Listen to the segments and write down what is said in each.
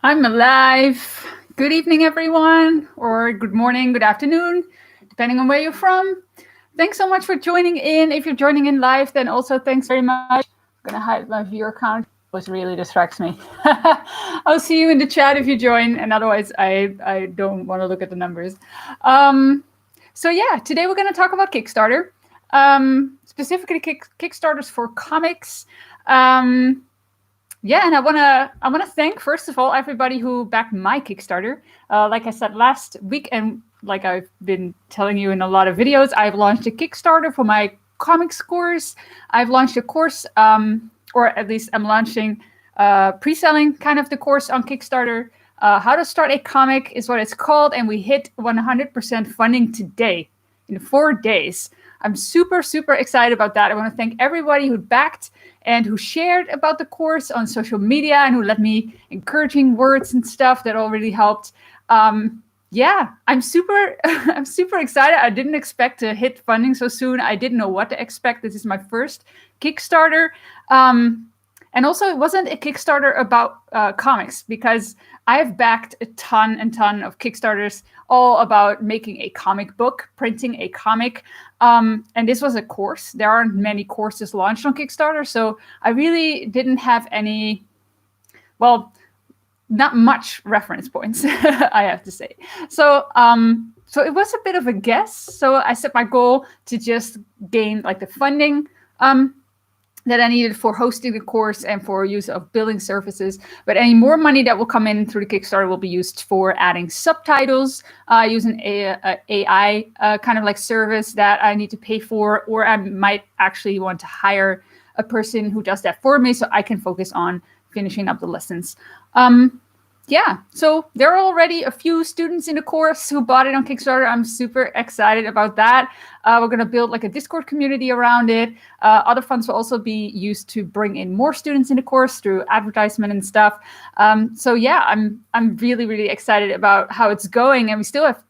I'm alive. Good evening, everyone, or good morning, good afternoon, depending on where you're from. Thanks so much for joining in. If you're joining in live, then also thanks very much. I'm going to hide my viewer account, which really distracts me. I'll see you in the chat if you join, and otherwise, I don't want to look at the numbers. Today we're going to talk about Kickstarter, specifically Kickstarters for comics. And I wanna thank first of all everybody who backed my Kickstarter. Like I said last week, and like I've been telling you in a lot of videos, I've launched a Kickstarter for my comics course. I've launched a course, or at least I'm launching pre-selling kind of the course on Kickstarter. How to Start a Comic is what it's called, and we hit 100% funding today in 4 days. I'm super excited about that. I want to thank everybody who backed and who shared about the course on social media and who left me encouraging words and stuff. That all really helped. I'm super excited. I didn't expect to hit funding so soon. I didn't know what to expect. This is my first Kickstarter. And also, it wasn't a Kickstarter about comics, because I've backed a ton of Kickstarters all about making a comic book, printing a comic. And this was a course. There aren't many courses launched on Kickstarter, so I really didn't have any, not much reference points, I have to say. So it was a bit of a guess. So I set my goal to just gain like the funding that I needed for hosting the course and for use of billing services. But any more money that will come in through the Kickstarter will be used for adding subtitles, using AI kind of like service that I need to pay for, or I might actually want to hire a person who does that for me so I can focus on finishing up the lessons. So there are already a few students in the course who bought it on Kickstarter. I'm super excited about that. We're going to build like a Discord community around it. Other funds will also be used to bring in more students in the course through advertisement and stuff. I'm really excited about how it's going, and we still have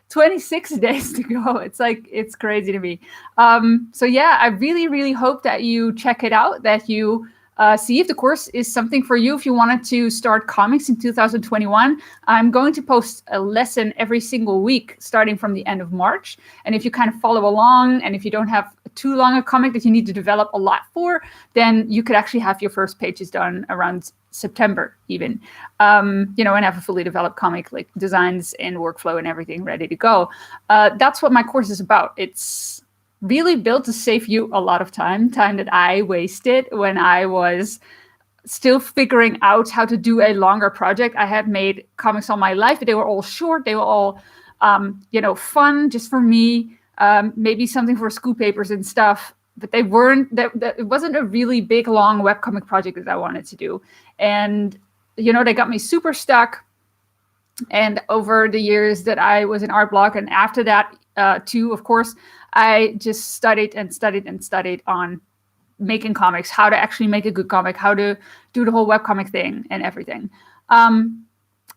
26 days to go. It's crazy to me. I really hope that you check it out, that you see if the course is something for you. If you wanted to start comics in 2021, I'm going to post a lesson every single week starting from the end of March. And if you kind of follow along, and if you don't have too long a comic that you need to develop a lot for, then you could actually have your first pages done around September even, and have a fully developed comic, like designs and workflow and everything ready to go. That's what my course is about. It's really built to save you a lot of time that I wasted when I was still figuring out how to do a longer project. I had made comics all my life, but they were all short. They were all, fun just for me, maybe something for school papers and stuff, but they weren't, it wasn't a really big, long webcomic project that I wanted to do. And, they got me super stuck. And over the years that I was in art block, and after that too, of course, I just studied on making comics, how to actually make a good comic, how to do the whole webcomic thing and everything. And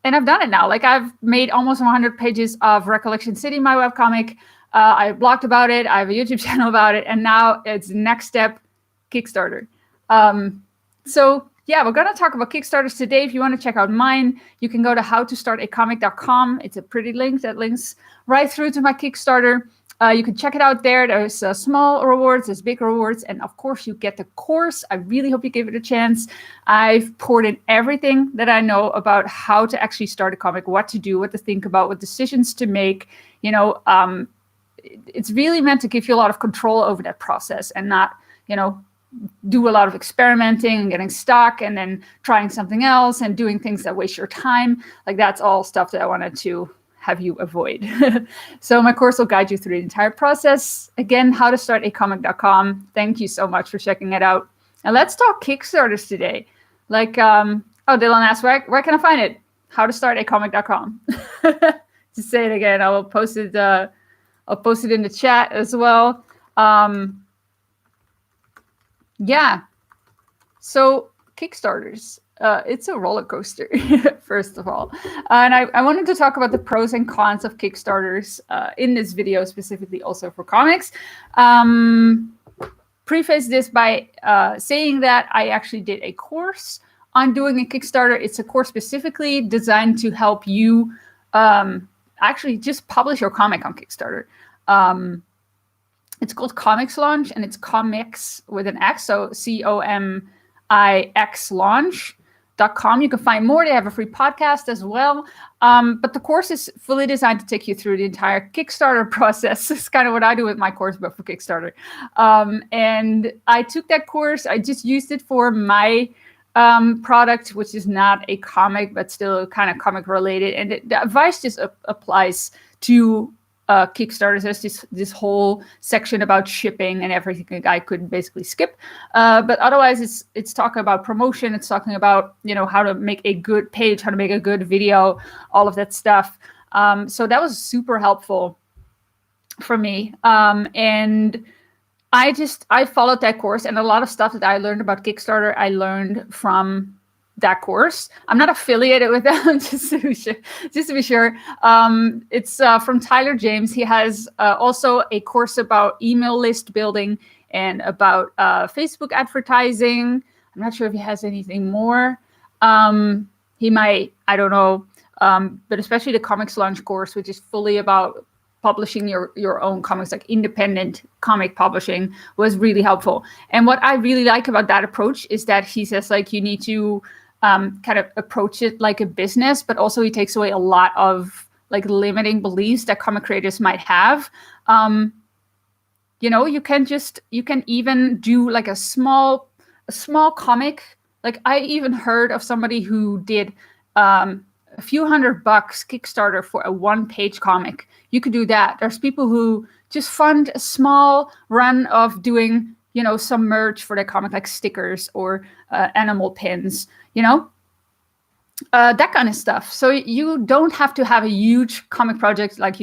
I've done it now. Like, I've made almost 100 pages of Recollection City, my webcomic. I blogged about it. I have a YouTube channel about it. And now it's next step, Kickstarter. We're going to talk about Kickstarters today. If you want to check out mine, you can go to howtostartacomic.com. It's a pretty link that links right through to my Kickstarter. You can check it out there. There's small rewards, there's big rewards, and of course you get the course. I really hope you give it a chance. I've poured in everything that I know about how to actually start a comic, what to do, what to think about, what decisions to make. It's really meant to give you a lot of control over that process and not, do a lot of experimenting and getting stuck and then trying something else and doing things that waste your time. Like, that's all stuff that I wanted to have you avoid. So my course will guide you through the entire process. Again, howtostartacomic.com. Thank you so much for checking it out. And let's talk Kickstarters today. Like, Dylan asked, where can I find it? Howtostartacomic.com. To say it again, I will post it. I'll post it in the chat as well. So Kickstarters. It's a roller coaster, first of all. And I wanted to talk about the pros and cons of Kickstarters in this video, specifically also for comics. Preface this by saying that I actually did a course on doing a Kickstarter. It's a course specifically designed to help you actually just publish your comic on Kickstarter. It's called Comics Launch, and it's comics with an X, so COMIX launch.com. You can find more. They have a free podcast as well. But the course is fully designed to take you through the entire Kickstarter process. It's kind of what I do with my course, but for Kickstarter. And I took that course. I just used it for my product, which is not a comic, but still kind of comic related. And the advice just applies to Kickstarters. There's this whole section about shipping and everything I could basically skip. But otherwise, it's talking about promotion. It's talking about, how to make a good page, how to make a good video, all of that stuff. So that was super helpful for me. And I followed that course, and a lot of stuff that I learned about Kickstarter, I learned from that course. I'm not affiliated with them, just to be sure. It's from Tyler James. He has also a course about email list building and about Facebook advertising. I'm not sure if he has anything more. He might, I don't know. But especially the Comics Launch course, which is fully about publishing your own comics, like independent comic publishing, was really helpful. And what I really like about that approach is that he says, like, you need to kind of approach it like a business, but also he takes away a lot of like limiting beliefs that comic creators might have. You can even do like a small comic. Like, I even heard of somebody who did a few $100 Kickstarter for a 1-page comic. You could do that. There's people who just fund a small run of doing, some merch for their comic, like stickers or animal pins, that kind of stuff. So you don't have to have a huge comic project, like,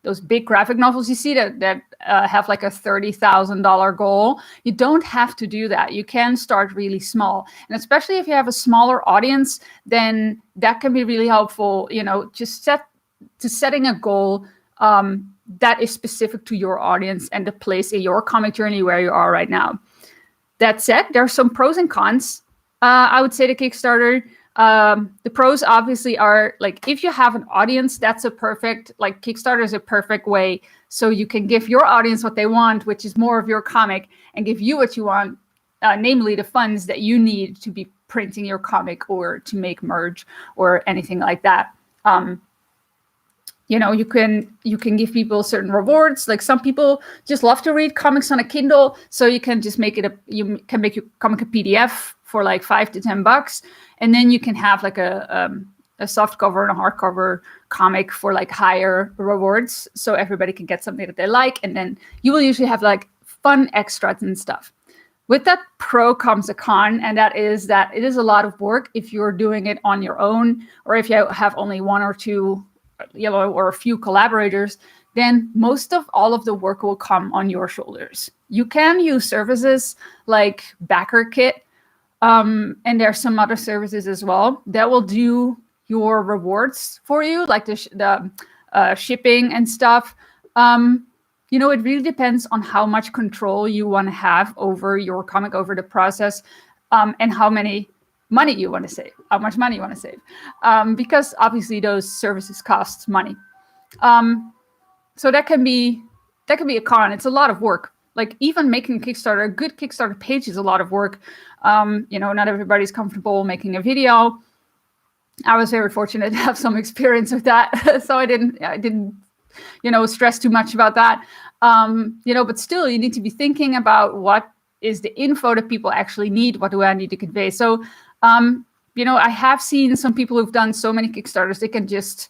those big graphic novels you see that have like a $30,000 goal. You don't have to do that. You can start really small. And especially if you have a smaller audience, then that can be really helpful, just setting a goal that is specific to your audience and the place in your comic journey where you are right now. That said, there are some pros and cons. I would say to Kickstarter. The pros obviously are, like, if you have an audience, Kickstarter is a perfect way. So you can give your audience what they want, which is more of your comic, and give you what you want, namely the funds that you need to be printing your comic or to make merch or anything like that. You can give people certain rewards. Like, some people just love to read comics on a Kindle, so you can just make you can make your comic a PDF for like $5 to $10, and then you can have like a soft cover and a hardcover comic for like higher rewards, so everybody can get something that they like, and then you will usually have like fun extras and stuff. With that pro comes a con, and that is that it is a lot of work if you're doing it on your own, or if you have only one or two, or a few collaborators. Then most of all of the work will come on your shoulders. You can use services like BackerKit, and there's some other services as well that will do your rewards for you, like the shipping and stuff. It really depends on how much control you want to have over your comic, over the process, and how much money you want to save, because obviously those services cost money. So that can be a con. It's a lot of work. Like, even making a good Kickstarter page is a lot of work. Not everybody's comfortable making a video. I was very fortunate to have some experience with that, so I didn't stress too much about that. But still, you need to be thinking about what is the info that people actually need. What do I need to convey? So, I have seen some people who've done so many Kickstarters,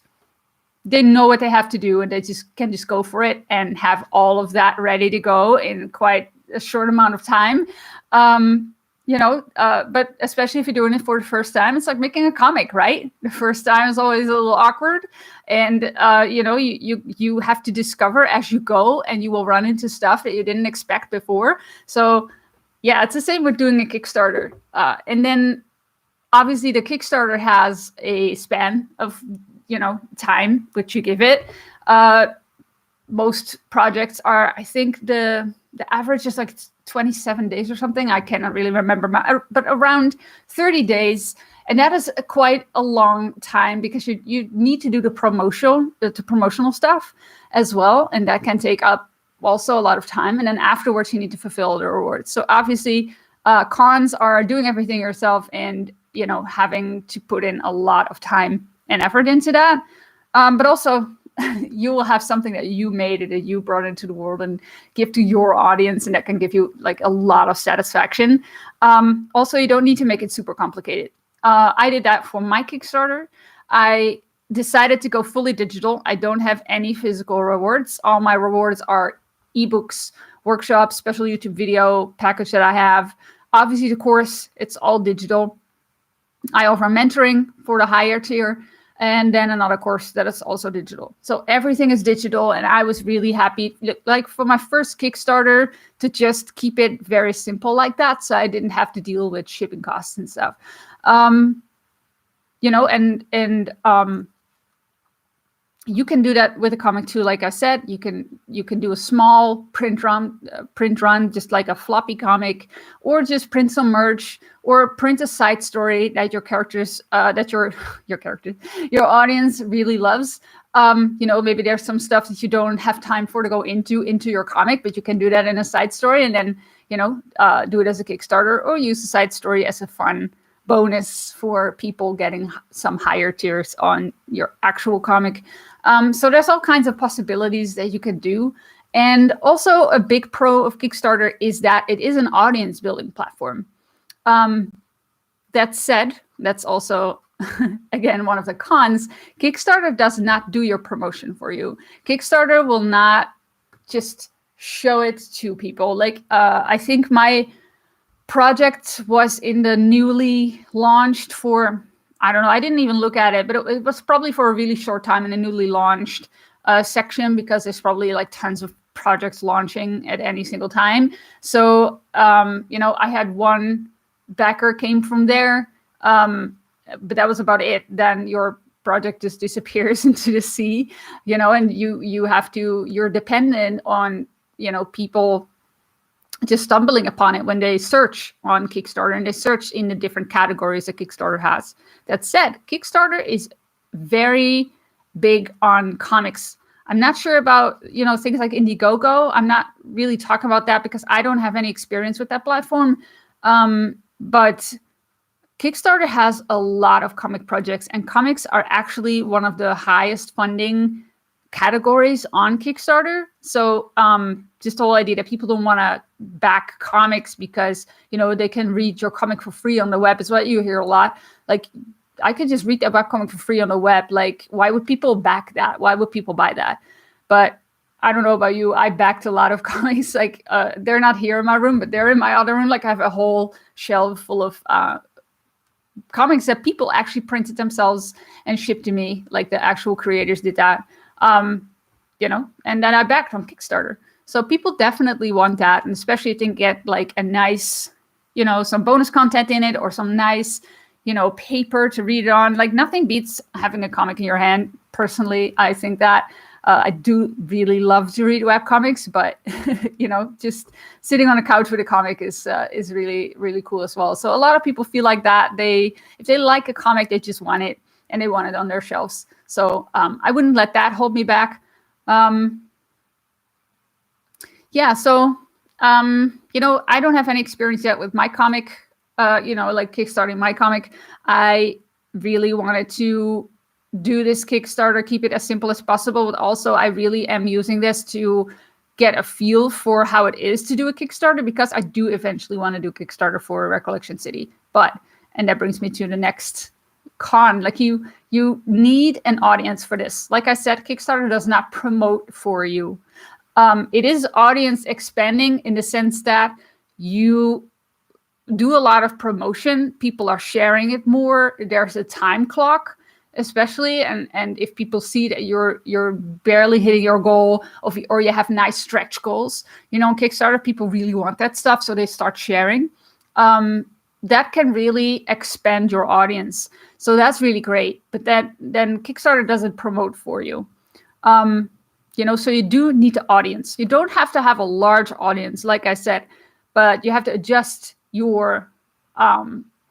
they know what they have to do, and they can just go for it and have all of that ready to go in quite a short amount of time. But especially if you're doing it for the first time, it's like making a comic, right? The first time is always a little awkward, and you have to discover as you go, and you will run into stuff that you didn't expect before. So yeah, it's the same with doing a Kickstarter. And then obviously the Kickstarter has a span of time which you give it. Most projects are, I think the the average is like 27 days or something. I cannot really remember, but around 30 days. And that is quite a long time because you need to do the promotional stuff as well. And that can take up also a lot of time. And then afterwards, you need to fulfill the rewards. So obviously, cons are doing everything yourself and, having to put in a lot of time and effort into that. But also, you will have something that you made and that you brought into the world and give to your audience, and that can give you like a lot of satisfaction. Also, you don't need to make it super complicated. I did that for my Kickstarter. I decided to go fully digital. I don't have any physical rewards. All my rewards are ebooks, workshops, special YouTube video package that I have. Obviously, the course, it's all digital. I offer mentoring for the higher tier, and then another course that is also digital. So everything is digital, and I was really happy, like for my first Kickstarter, to just keep it very simple like that, so I didn't have to deal with shipping costs and stuff. You can do that with a comic too. Like I said, you can do a small print run, just like a floppy comic, or just print some merch, or print a side story that your characters, your audience really loves. Maybe there's some stuff that you don't have time for to go into your comic, but you can do that in a side story, and then do it as a Kickstarter, or use the side story as a fun bonus for people getting some higher tiers on your actual comic. So there's all kinds of possibilities that you could do. And also a big pro of Kickstarter is that it is an audience building platform. That said, that's also, again, one of the cons. Kickstarter does not do your promotion for you. Kickstarter will not just show it to people. Like, I think my project was in the newly launched for, I don't know, I didn't even look at it, but it was probably for a really short time in the newly launched section, because there's probably like tons of projects launching at any single time. So, I had one backer came from there, but that was about it. Then your project just disappears into the sea, and you're dependent on, people just stumbling upon it when they search on Kickstarter, and they search in the different categories that Kickstarter has. That said, Kickstarter is very big on comics. I'm not sure about, things like IndieGoGo. I'm not really talking about that because I don't have any experience with that platform. But Kickstarter has a lot of comic projects, and comics are actually one of the highest funding categories on Kickstarter. So just the whole idea that people don't want to back comics because, they can read your comic for free on the web is what you hear a lot. Like, I could just read that webcomic for free on the web. Like, why would people back that? Why would people buy that? But I don't know about you. I backed a lot of comics. Like, they're not here in my room, but they're in my other room. Like, I have a whole shelf full of comics that people actually printed themselves and shipped to me. Like, the actual creators did that. And then I backed from Kickstarter. So people definitely want that. And especially if they can get like a nice, some bonus content in it, or some nice, paper to read it on. Like, nothing beats having a comic in your hand. Personally, I think that I do really love to read webcomics, but, just sitting on a couch with a comic is really, really cool as well. So a lot of people feel like that. If they like a comic, they just want it, and they want it on their shelves. So I wouldn't let that hold me back. So, I don't have any experience yet with my comic, like kickstarting my comic. I really wanted to do this Kickstarter, keep it as simple as possible. But also, I really am using this to get a feel for how it is to do a Kickstarter, because I do eventually want to do Kickstarter for Recollection City. And that brings me to the next con. Like, you need an audience for this. Like I said, Kickstarter does not promote for you. It is audience expanding in the sense that you do a lot of promotion. People are sharing it more. There's a time clock, especially, and if people see that you're barely hitting your goal, or you have nice stretch goals, on Kickstarter, people really want that stuff, so they start sharing. That can really expand your audience. So that's really great. But then Kickstarter doesn't promote for you. So you do need the audience. You don't have to have a large audience, like I said, but you have to adjust your,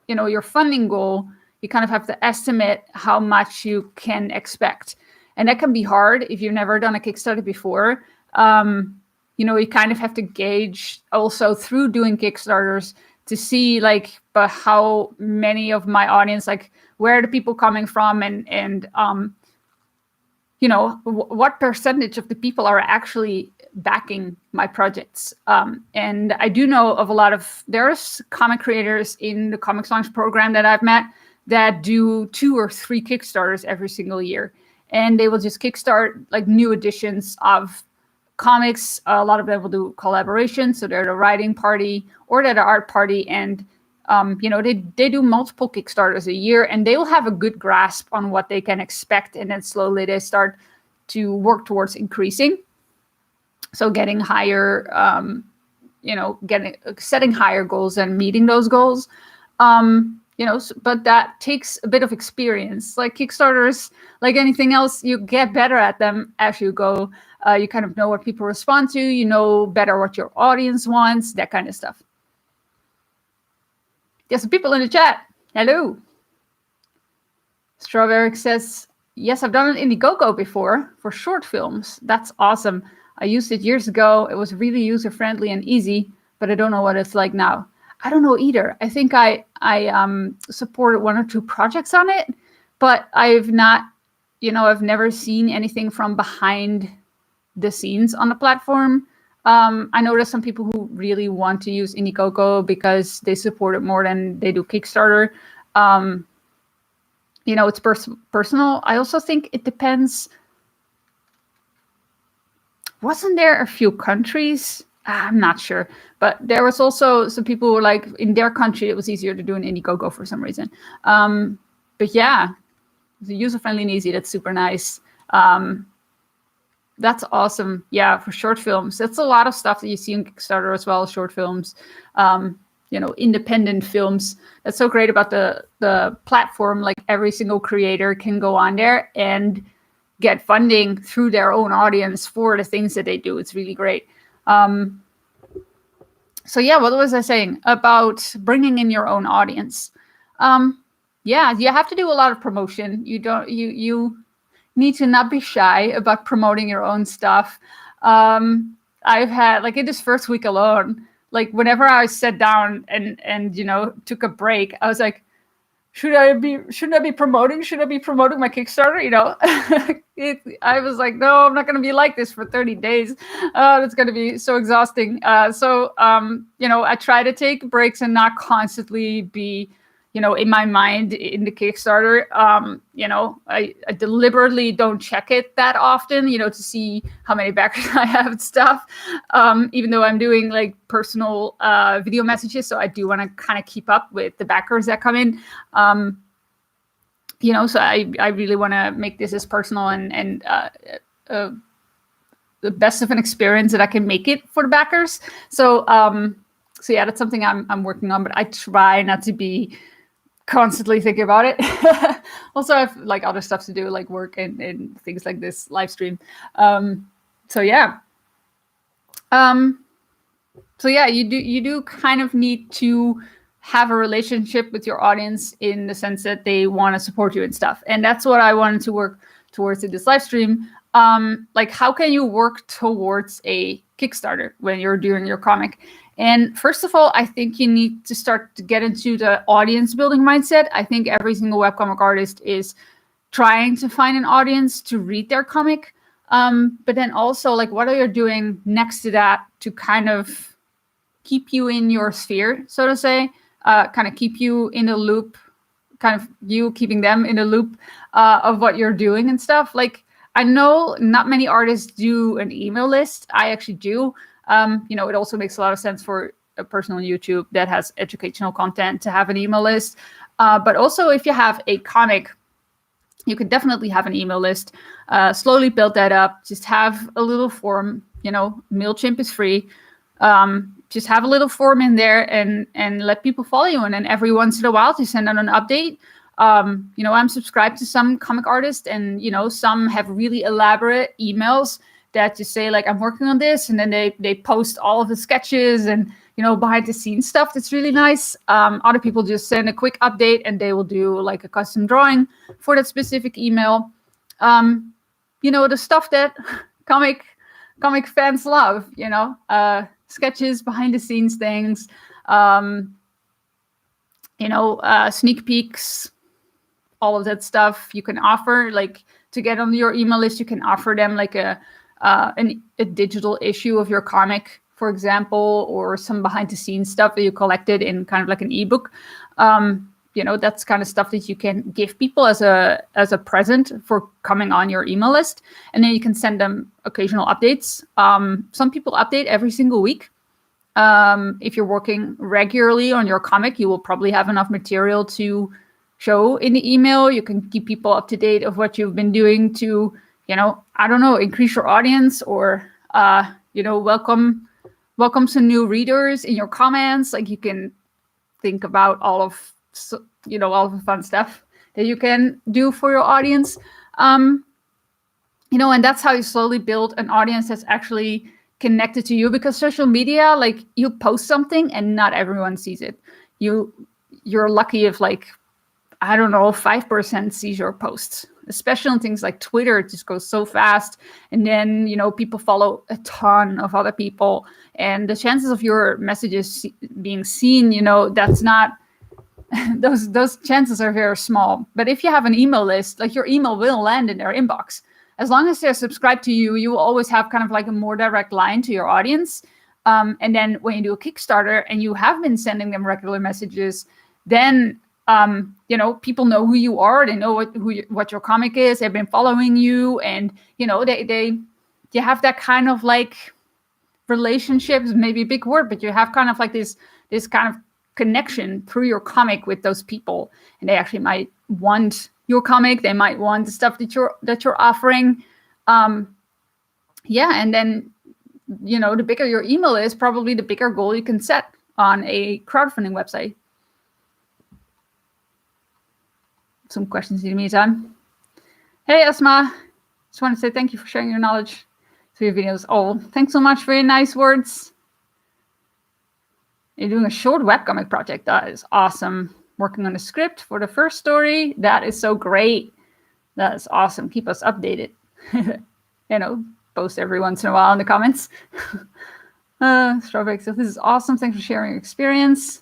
your funding goal. You kind of have to estimate how much you can expect. And that can be hard if you've never done a Kickstarter before. You kind of have to gauge also through doing Kickstarters to see but how many of my audience, where are the people coming from, and what percentage of the people are actually backing my projects. And I do know of there's comic creators in the Comics Launch program that I've met that do 2 or 3 Kickstarters every single year. And they will just kickstart new editions of comics. A lot of them will do collaborations. So they're the writing party or they're the art party. And, they do multiple Kickstarters a year, and they will have a good grasp on what they can expect. And then slowly they start to work towards increasing. So getting higher, setting higher goals and meeting those goals. But that takes a bit of experience. Like Kickstarters, like anything else, you get better at them as you go. You kind of know what people respond to. You know better what your audience wants, that kind of stuff. There's some people in the chat. Hello. Strawberry says, yes, I've done an IndieGoGo before for short films. That's awesome. I used it years ago. It was really user-friendly and easy, but I don't know what it's like now. I don't know either. I think I supported 1 or 2 projects on it, but I've not, I've never seen anything from behind the scenes on the platform. I know there's some people who really want to use IndieGoGo because they support it more than they do Kickstarter. It's personal. I also think it depends. Wasn't there a few countries? I'm not sure, but there was also some people who were in their country, it was easier to do an IndieGoGo for some reason. But yeah, it's user-friendly and easy. That's super nice. That's awesome. Yeah, for short films. That's a lot of stuff that you see on Kickstarter as well, short films, independent films. That's so great about the platform. Every single creator can go on there and get funding through their own audience for the things that they do. It's really great. So yeah, what was I saying about bringing in your own audience? Yeah, you have to do a lot of promotion. You need to not be shy about promoting your own stuff. I've had in this first week alone, whenever I sat down and took a break, I was like, shouldn't I be promoting my Kickstarter? I was like, no, I'm not going to be like this for 30 days. That's going to be so exhausting. So I try to take breaks and not constantly be, in my mind in the Kickstarter. I deliberately don't check it that often, to see how many backers I have and stuff. Even though I'm doing personal video messages. So I do want to kind of keep up with the backers that come in. So I really want to make this as personal and the best of an experience that I can make it for the backers. So yeah, that's something I'm working on, but I try not to be constantly thinking about it. Also, I have other stuff to do, like work and things like this live stream. So yeah. So yeah, you do kind of need to have a relationship with your audience in the sense that they want to support you and stuff. And that's what I wanted to work towards in this live stream. How can you work towards a Kickstarter when you're doing your comic? And first of all, I think you need to start to get into the audience building mindset. I think every single webcomic artist is trying to find an audience to read their comic. But then also, what are you doing next to that to kind of keep you in your sphere, so to say, kind of keep you in the loop, kind of you keeping them in the loop of what you're doing and stuff. I know not many artists do an email list. I actually do. It also makes a lot of sense for a person on YouTube that has educational content to have an email list. But also if you have a comic, you could definitely have an email list. Slowly build that up. Just have a little form. MailChimp is free. Just have a little form in there and let people follow you. And then every once in a while to send out an update. I'm subscribed to some comic artists and, some have really elaborate emails that just say like, I'm working on this, and then they post all of the sketches and, you know, behind the scenes stuff. That's really nice. Other people just send a quick update and they will do like a custom drawing for that specific email. You know, the stuff that comic fans love, you know, sketches, behind the scenes things, you know, sneak peeks, all of that stuff you can offer. Like, to get on your email list, you can offer them like a digital issue of your comic, for example, or some behind the scenes stuff that you collected in kind of like an ebook. You know, that's kind of stuff that you can give people as a present for coming on your email list. And then you can send them occasional updates. Some people update every single week. If you're working regularly on your comic, you will probably have enough material to show in the email. You can keep people up to date of what you've been doing to, you know, I don't know, increase your audience, or, you know, welcome some new readers in your comments. Like, you can think about all of the fun stuff that you can do for your audience. You know, and that's how you slowly build an audience that's actually connected to you, because social media, like, you post something and not everyone sees it. You're lucky if, like, I don't know, 5% sees your posts, especially on things like Twitter. It just goes so fast. And then, you know, people follow a ton of other people, and the chances of your messages being seen, you know, that's not, those chances are very small. But if you have an email list, like, your email will land in their inbox. As long as they're subscribed to you, you will always have kind of like a more direct line to your audience. And then when you do a Kickstarter and you have been sending them regular messages, then you know, people know who you are. They know what your comic is. They've been following you, and, you know, you have that kind of like relationships, maybe a big word, but you have kind of like this kind of connection through your comic with those people, and they actually might want your comic. They might want the stuff that you're offering. Yeah, and then, you know, the bigger your email is, probably the bigger goal you can set on a crowdfunding website. Some questions in the meantime. Hey, Asma. Just want to say thank you for sharing your knowledge through your videos. Oh, thanks so much for your nice words. You're doing a short webcomic project. That is awesome. Working on a script for the first story. That is so great. That is awesome. Keep us updated. You know, post every once in a while in the comments. Strawberry, so this is awesome. Thanks for sharing your experience.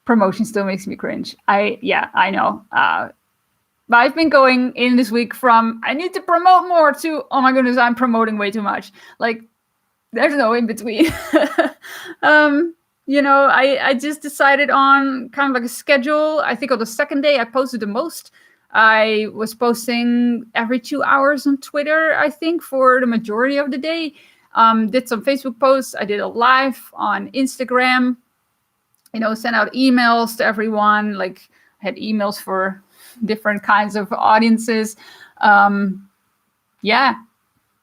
Promotion still makes me cringe. I know. But I've been going in this week from, I need to promote more, to, oh my goodness, I'm promoting way too much. Like, there's no in between. You know, I just decided on kind of like a schedule. I think on the second day I posted the most. I was posting every 2 hours on Twitter, I think, for the majority of the day. Did some Facebook posts. I did a live on Instagram. You know, sent out emails to everyone. Like, I had emails for different kinds of audiences. Yeah,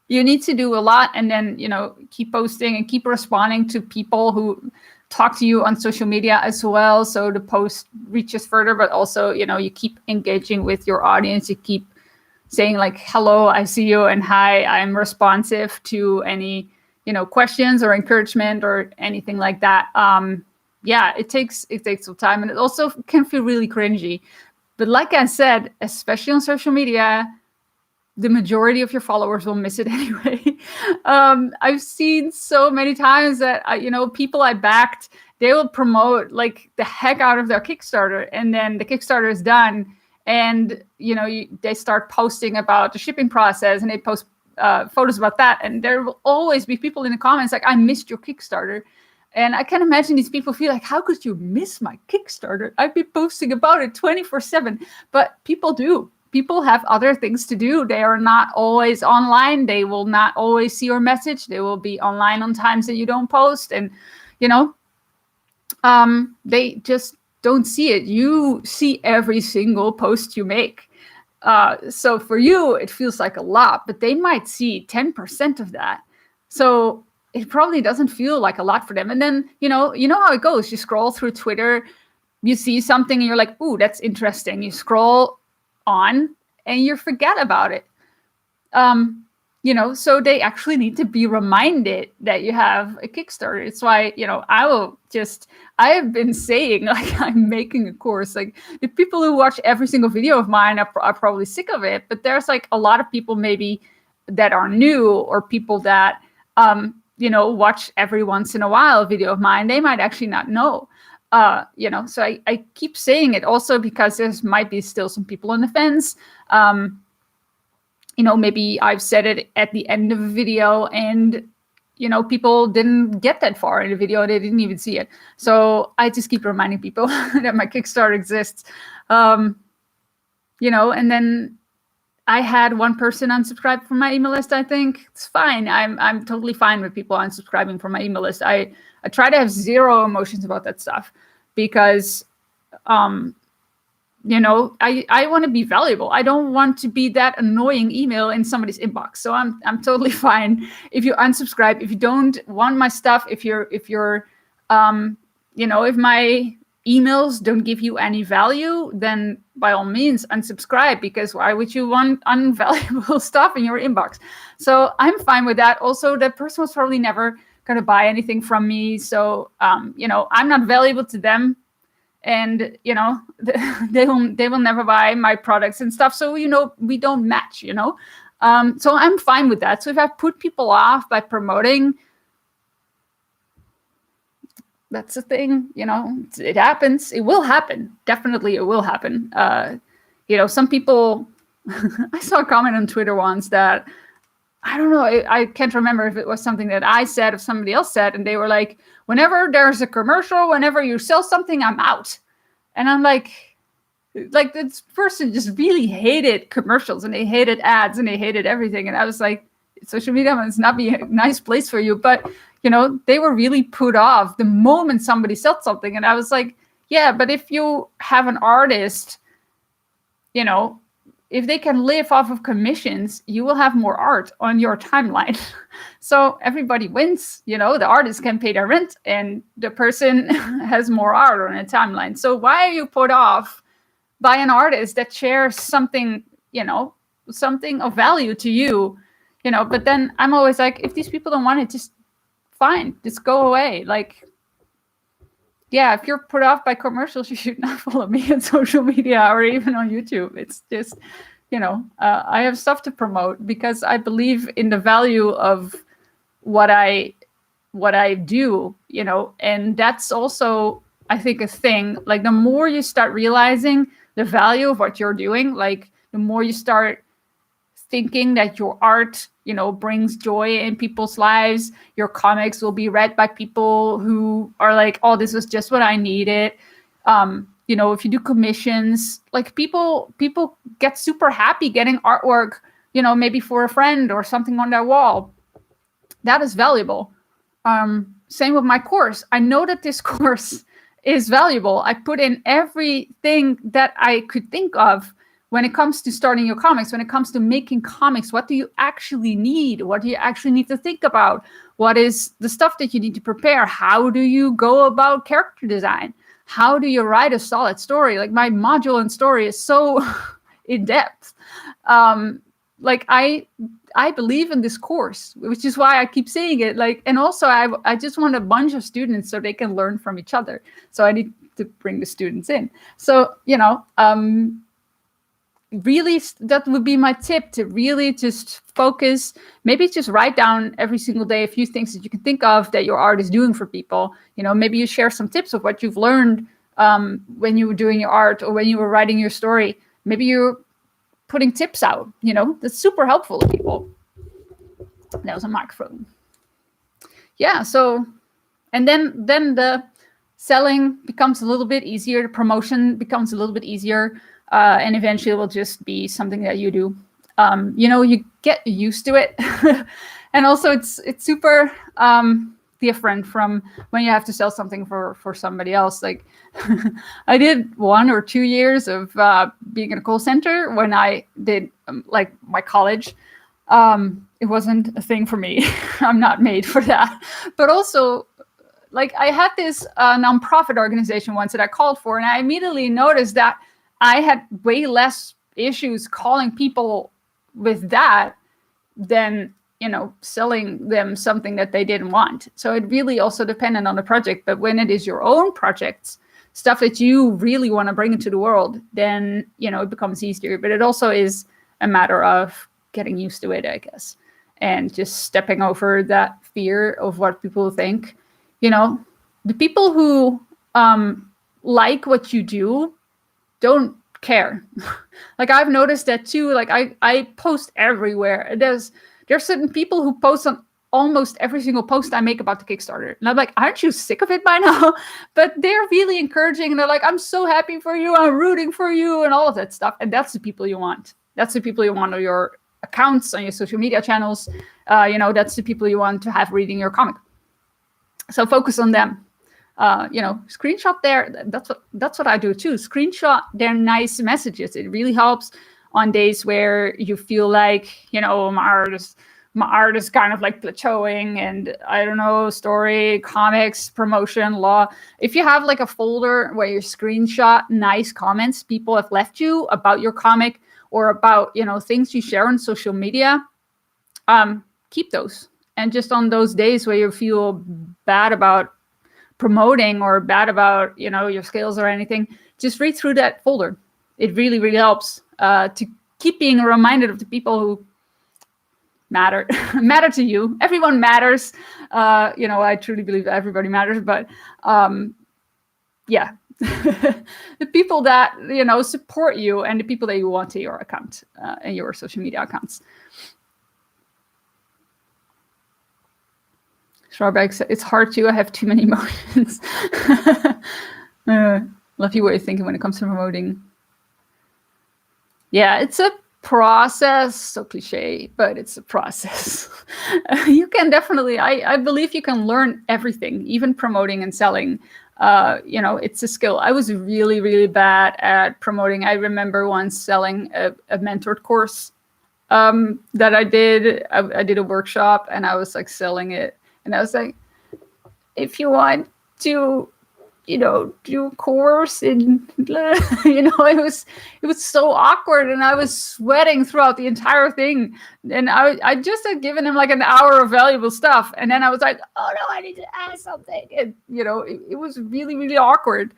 you need to do a lot, and then, you know, keep posting and keep responding to people who talk to you on social media as well, so the post reaches further. But also, you know, you keep engaging with your audience. You keep saying like, hello, I see you, and hi, I'm responsive to any, you know, questions or encouragement or anything like that. Yeah, it takes some time, and it also can feel really cringy. But like I said, especially on social media, the majority of your followers will miss it anyway. I've seen so many times that, you know, people I backed, they will promote like the heck out of their Kickstarter, and then the Kickstarter is done, and, you know, they start posting about the shipping process, and they post photos about that, and there will always be people in the comments like, I missed your Kickstarter. And I can imagine these people feel like, how could you miss my Kickstarter? I've been posting about it 24/7. But people do. People have other things to do. They are not always online. They will not always see your message. They will be online on times that you don't post. And, you know, they just don't see it. You see every single post you make. So for you, it feels like a lot, but they might see 10% of that. So it probably doesn't feel like a lot for them. And then, you know how it goes. You scroll through Twitter, you see something and you're like, ooh, that's interesting. You scroll on and you forget about it. You so they actually need to be reminded that you have a Kickstarter. It's why, I have been saying, like, I'm making a course. Like, the people who watch every single video of mine are probably sick of it, but there's like a lot of people maybe that are new, or people that, watch every once in a while a video of mine. They might actually not know. So I keep saying it also because there might be still some people on the fence. Maybe I've said it at the end of a video and, people didn't get that far in the video. They didn't even see it. So I just keep reminding people that my Kickstarter exists. And then I had one person unsubscribe from my email list. I think it's fine. I'm totally fine with people unsubscribing from my email list. I try to have zero emotions about that stuff because, I want to be valuable. I don't want to be that annoying email in somebody's inbox. So I'm totally fine if you unsubscribe, if you don't want my stuff, if my emails don't give you any value, then by all means unsubscribe, because why would you want unvaluable stuff in your inbox? So I'm fine with that. Also, that person was probably never going to buy anything from me. So, I'm not valuable to them. And, they will never buy my products and stuff. So, we don't match, so I'm fine with that. So if I put people off by promoting, that's the thing, it happens. It will happen. Definitely it will happen. Some people, I saw a comment on Twitter once that, I don't know, I can't remember if it was something that I said or somebody else said. And they were like, whenever there's a commercial, whenever you sell something, I'm out. And I'm like this person just really hated commercials, and they hated ads, and they hated everything. And I was like, social media must not be a nice place for you. But, they were really put off the moment somebody said something. And I was like, yeah, but if you have an artist, if they can live off of commissions, you will have more art on your timeline. So everybody wins, the artist can pay their rent and the person has more art on a timeline. So why are you put off by an artist that shares something, something of value to you, but then I'm always like, if these people don't want it, just fine, just go away. Like, yeah, if you're put off by commercials, you should not follow me on social media or even on YouTube. It's just, I have stuff to promote because I believe in the value of what I do, and that's also, I think, a thing. Like, the more you start realizing the value of what you're doing, like, the more you start thinking that your art, brings joy in people's lives, your comics will be read by people who are like, oh, this was just what I needed. If you do commissions, like, people get super happy getting artwork, maybe for a friend or something on their wall. That is valuable. Same with my course. I know that this course is valuable. I put in everything that I could think of when it comes to starting your comics, when it comes to making comics. What do you actually need? What do you actually need to think about? What is the stuff that you need to prepare? How do you go about character design? How do you write a solid story? Like, my module and story is so in depth. I believe in this course, which is why I keep saying it. Like, and also I just want a bunch of students so they can learn from each other. So I need to bring the students in. So, really, that would be my tip, to really just focus, maybe just write down every single day a few things that you can think of that your art is doing for people. Maybe you share some tips of what you've learned when you were doing your art or when you were writing your story. Maybe you're putting tips out, that's super helpful to people. That was a microphone. Yeah, so, and then the selling becomes a little bit easier, the promotion becomes a little bit easier. And eventually it will just be something that you do. You get used to it. And also it's super different from when you have to sell something for somebody else. Like, I did 1 or 2 years of being in a call center when I did my college. It wasn't a thing for me. I'm not made for that. But also, like, I had this nonprofit organization once that I called for, and I immediately noticed that I had way less issues calling people with that than, selling them something that they didn't want. So it really also depended on the project. But when it is your own projects, stuff that you really want to bring into the world, then, it becomes easier. But it also is a matter of getting used to it, I guess, and just stepping over that fear of what people think. The people who like what you do don't care. Like, I've noticed that too. Like, I post everywhere. There's certain people who post on almost every single post I make about the Kickstarter. And I'm like, aren't you sick of it by now? But they're really encouraging, and they're like, I'm so happy for you, I'm rooting for you, and all of that stuff. And that's the people you want. That's the people you want on your accounts, on your social media channels. That's the people you want to have reading your comic. So focus on them. Screenshot that's what I do too. Screenshot their nice messages. It really helps on days where you feel like, my art is kind of like plateauing, and I don't know, story, comics, promotion, law. If you have like a folder where you screenshot nice comments people have left you about your comic, or about, things you share on social media, keep those. And just on those days where you feel bad about promoting, or bad about, your skills or anything, just read through that folder. It really, really helps to keep being reminded of the people who matter to you. Everyone matters. I truly believe everybody matters, but yeah. The people that, support you, and the people that you want to your account and your social media accounts. Strawberry, it's hard to. I have too many emotions. Love your way of thinking when it comes to promoting. Yeah, it's a process. So cliche, but it's a process. You can definitely, I believe you can learn everything, even promoting and selling. It's a skill. I was really, really bad at promoting. I remember once selling a mentored course that I did. I did a workshop, and I was like selling it. And I was like, if you want to, do a course, and it was so awkward, and I was sweating throughout the entire thing. And I just had given him like an hour of valuable stuff, and then I was like, oh no, I need to add something. And it was really, really awkward.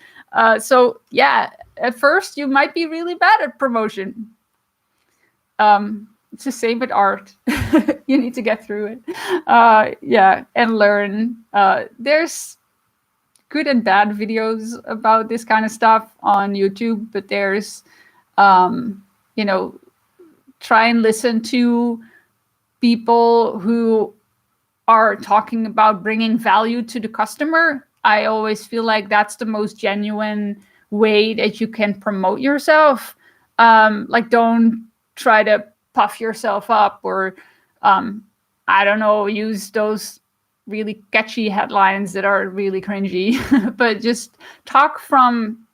So yeah, at first you might be really bad at promotion. It's the same with art. You need to get through it. And learn. There's good and bad videos about this kind of stuff on YouTube, but there's, try and listen to people who are talking about bringing value to the customer. I always feel like that's the most genuine way that you can promote yourself. Don't try to puff yourself up, or use those really catchy headlines that are really cringy. But just talk from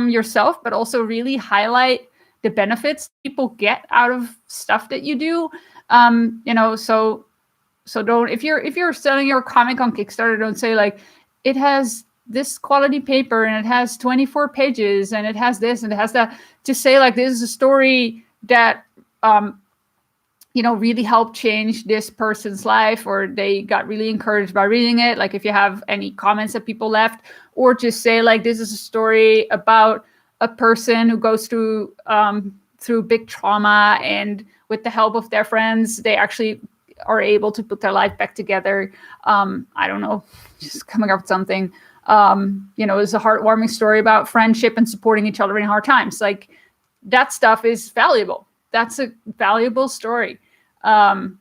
yourself, but also really highlight the benefits people get out of stuff that you do. So don't, if you're selling your comic on Kickstarter, don't say like, it has this quality paper, and it has 24 pages, and it has this, and it has that. Just say like, this is a story that really helped change this person's life, or they got really encouraged by reading it. Like, if you have any comments that people left, or just say like, this is a story about a person who goes through big trauma, and with the help of their friends, they actually are able to put their life back together. I don't know, just coming up with something. It's a heartwarming story about friendship and supporting each other in hard times. Like, that stuff is valuable. That's a valuable story. And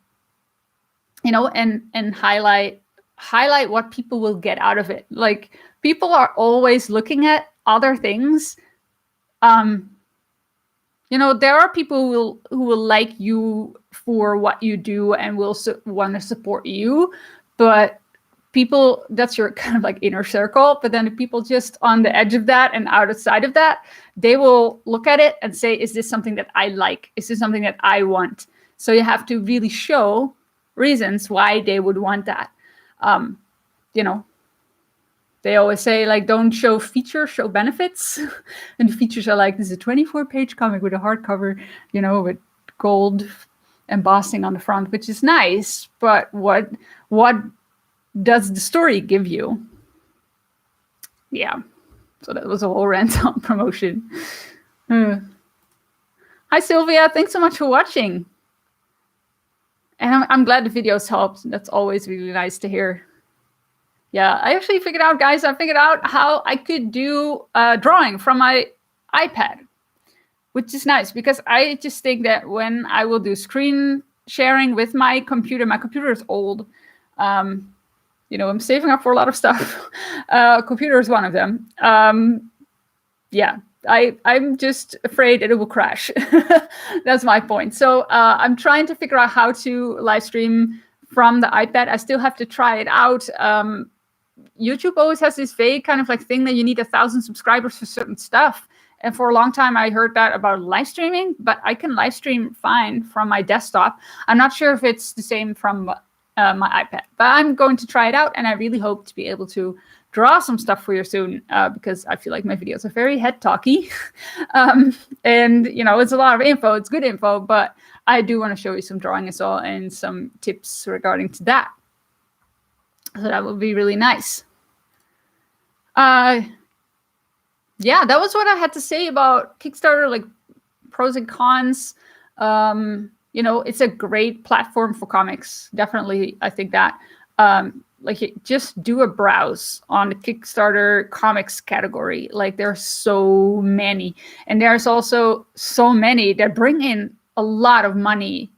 highlight what people will get out of it. Like, people are always looking at other things. There are people who will like you for what you do and will want to support you, but people, that's your kind of like inner circle. But then the people just on the edge of that and outside of that, they will look at it and say, is this something that I like? Is this something that I want? So you have to really show reasons why they would want that. They always say, like, don't show features, show benefits. And the features are like, this is a 24-page comic with a hardcover, with gold embossing on the front, which is nice, but what does the story give you? Yeah, so that was a whole rant on promotion. Hi Sylvia, thanks so much for watching. And I'm glad the videos helped. That's always really nice to hear. Yeah, I actually figured out, guys, I figured out how I could do drawing from my iPad, which is nice because I just think that when I will do screen sharing with my computer is old. You know, I'm saving up for a lot of stuff. Computer is one of them. Yeah, I'm just afraid that it will crash. That's my point. So I'm trying to figure out how to live stream from the iPad. I still have to try it out. YouTube always has this vague kind of like thing that you need 1,000 subscribers for certain stuff. And for a long time, I heard that about live streaming, but I can live stream fine from my desktop. I'm not sure if it's the same from my iPad, but I'm going to try it out. And I really hope to be able to draw some stuff for you soon because I feel like my videos are very head talky. And, you know, it's a lot of info. It's good info, but I do want to show you some drawing as well and some tips regarding to that. So that would be really nice. Yeah, that was what I had to say about Kickstarter, like pros and cons. You know, it's a great platform for comics. Definitely, I think that. Like, just do a browse on the Kickstarter comics category. Like, there are so many. And there's also so many that bring in a lot of money.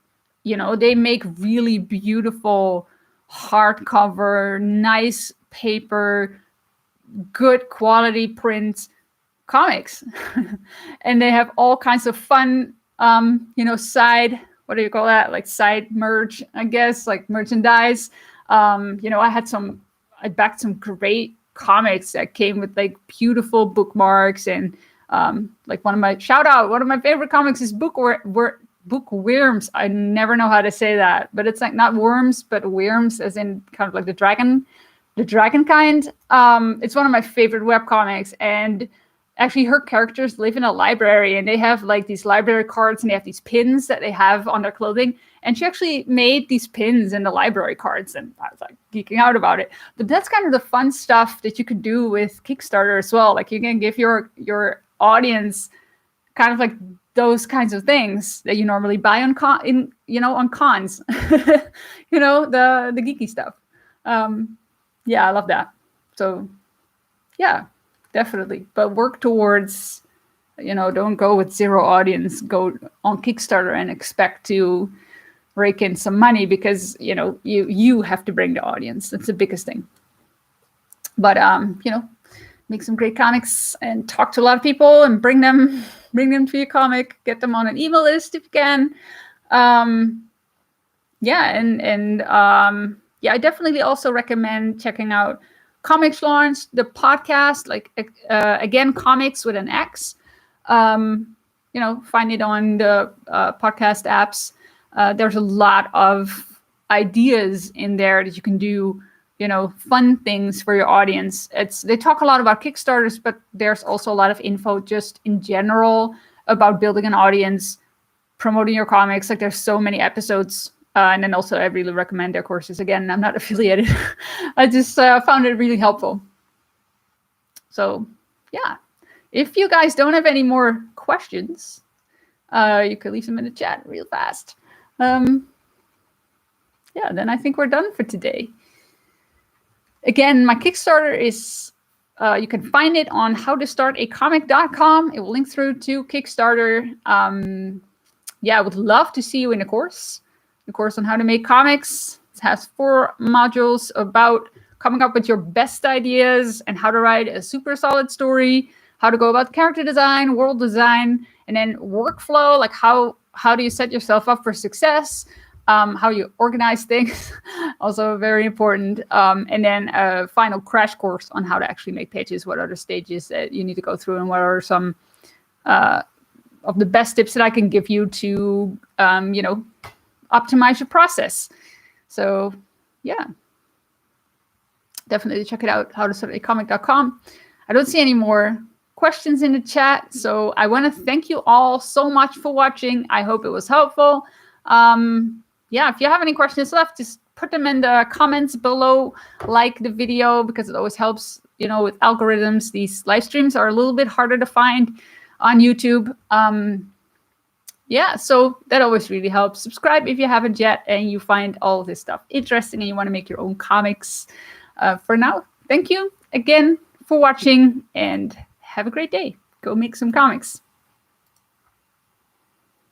You know, they make really beautiful hardcover, nice paper, good quality print comics. And they have all kinds of fun, you know, side, what do you call that? Like side merch, I guess, like merchandise. You know, I backed some great comics that came with like beautiful bookmarks and like one of my favorite comics is Bookworms. I never know how to say that, but it's like not worms, but worms as in kind of like the dragon kind. It's one of my favorite webcomics, and actually her characters live in a library and they have like these library cards and they have these pins that they have on their clothing. And she actually made these pins in the library cards and I was like geeking out about it. But that's kind of the fun stuff that you could do with Kickstarter as well. Like you can give your audience kind of like those kinds of things that you normally buy on cons, you know, the geeky stuff. Yeah, I love that. So yeah, definitely. But work towards, you know, don't go with zero audience, go on Kickstarter and expect to rake in some money because, you know, you have to bring the audience. That's the biggest thing. But, you know, make some great comics and talk to a lot of people and bring them to your comic, get them on an email list if you can. Yeah, and I definitely also recommend checking out Comics Launch, the podcast, like again, comics with an X. You know, find it on the podcast apps. There's a lot of ideas in there that you can do, you know, fun things for your audience. They talk a lot about Kickstarters, but there's also a lot of info just in general about building an audience, promoting your comics. Like there's so many episodes. And then also I really recommend their courses. Again, I'm not affiliated. I just found it really helpful. So yeah, if you guys don't have any more questions, you could leave them in the chat real fast. Yeah, then I think we're done for today. Again, my Kickstarter is, you can find it on howtostartacomic.com. It will link through to Kickstarter. Yeah, I would love to see you in the course. The course on how to make comics. It has 4 modules about coming up with your best ideas and how to write a super solid story, how to go about character design, world design, and then workflow, like how do you set yourself up for success, how you organize things, also very important. And then a final crash course on how to actually make pages, what are the stages that you need to go through, and what are some of the best tips that I can give you to, you know, optimize your process. So yeah, definitely check it out, howtostartacomic.com. I don't see any more questions in the chat. So I want to thank you all so much for watching. I hope it was helpful. Yeah, if you have any questions left, just put them in the comments below. Like the video, because it always helps, with algorithms. These live streams are a little bit harder to find on YouTube. Yeah, so that always really helps. Subscribe if you haven't yet and you find all of this stuff interesting and you want to make your own comics. For now, thank you again for watching and have a great day. Go make some comics.